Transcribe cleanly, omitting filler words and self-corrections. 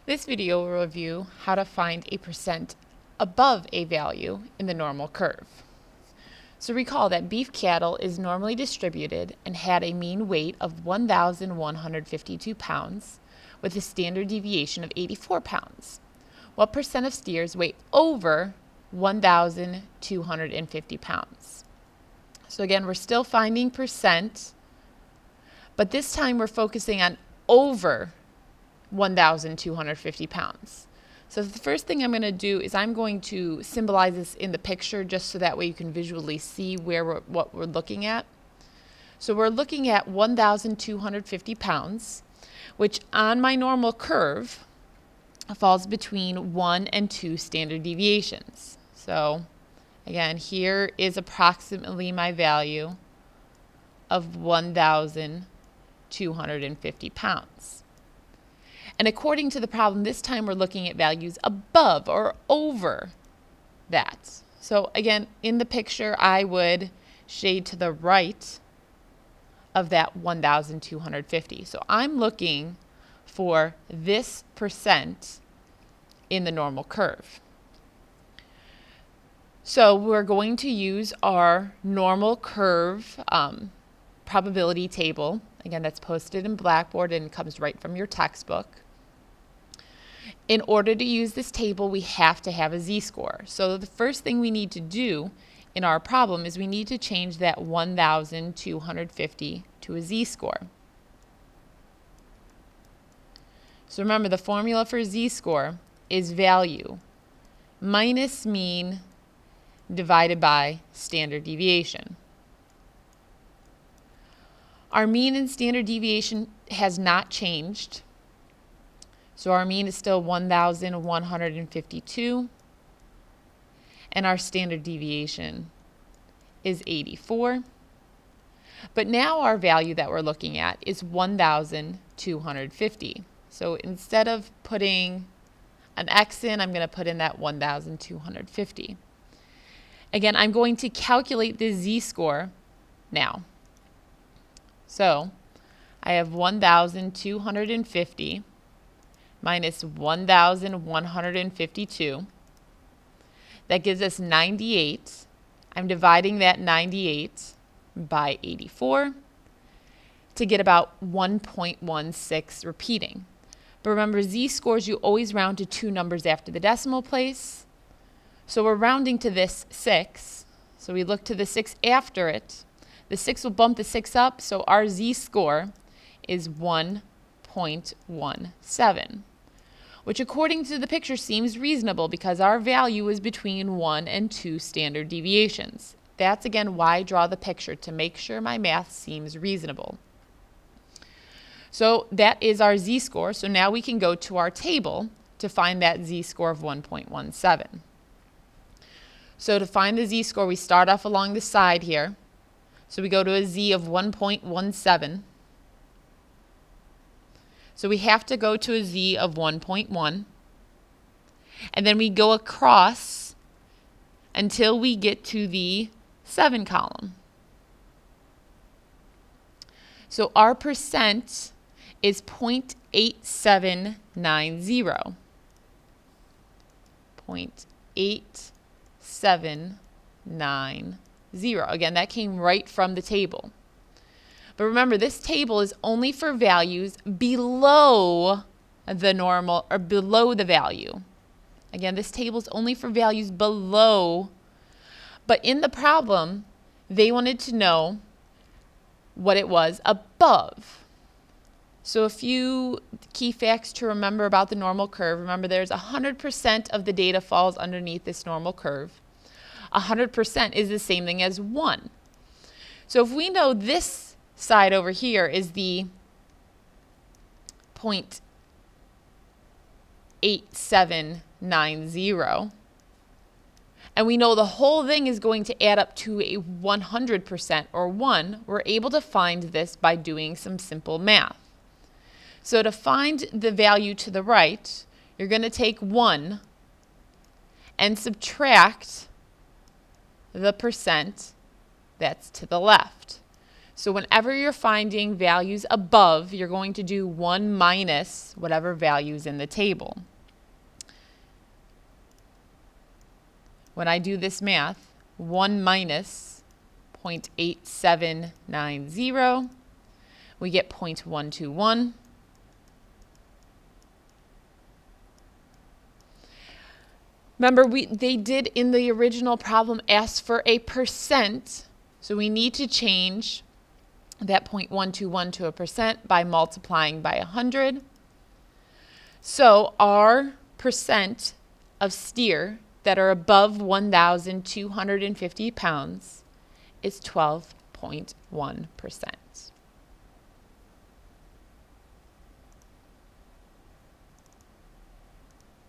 This video will review how to find a percent above a value in the normal curve. So recall that beef cattle is normally distributed and had a mean weight of 1,152 pounds with a standard deviation of 84 pounds. What percent of steers weigh over 1,250 pounds? So again, we're still finding percent, but this time we're focusing on over 1,250 pounds. So the first thing I'm going to do is I'm going to symbolize this in the picture just so that way you can visually see what we're looking at. So we're looking at 1,250 pounds, which on my normal curve falls between 1 and 2 standard deviations. So again, here is approximately my value of 1,250 pounds. And according to the problem, this time we're looking at values above or over that. So again, in the picture, I would shade to the right of that 1,250. So I'm looking for this percent in the normal curve. So we're going to use our normal curve probability table. Again, that's posted in Blackboard and comes right from your textbook. In order to use this table, we have to have a z-score. So the first thing we need to do in our problem is we need to change that 1,250 to a z-score. So remember, the formula for z-score is value minus mean divided by standard deviation. Our mean and standard deviation has not changed. So our mean is still 1,152, and our standard deviation is 84. But now our value that we're looking at is 1,250. So instead of putting an X in, I'm going to put in that 1,250. Again, I'm going to calculate the z-score now. So I have 1,250 minus 1,152. That gives us 98. I'm dividing that 98 by 84 to get about 1.16 repeating. But remember, z-scores, you always round to two numbers after the decimal place. So we're rounding to this 6. So we look to the 6 after it. The 6 will bump the 6 up, so our z-score is 1.17. Which according to the picture seems reasonable because our value is between 1 and 2 standard deviations. That's again why I draw the picture, to make sure my math seems reasonable. So that is our z-score. So now we can go to our table to find that z-score of 1.17. So to find the z-score, we start off along the side here. So we go to a z of 1.17. So we have to go to a z of 1.1. And then we go across until we get to the 7 column. So our percent is 0.8790. 0.8790. Again, that came right from the table. But remember, this table is only for values below the normal or below the value. Again, this table is only for values below. But in the problem, they wanted to know what it was above. So a few key facts to remember about the normal curve. Remember, there's 100% of the data falls underneath this normal curve. 100% is the same thing as 1. So if we know this side over here is the 0.8790, and we know the whole thing is going to add up to a 100% or 1, we're able to find this by doing some simple math. So to find the value to the right, you're going to take 1 and subtract the percent that's to the left. So whenever you're finding values above, you're going to do 1 minus whatever value is in the table. When I do this math, 1 minus 0.8790, we get 0.121. Remember, they did in the original problem ask for a percent, so we need to change that 0.121 to a percent by multiplying by 100. So our percent of steer that are above 1,250 pounds is 12.1%.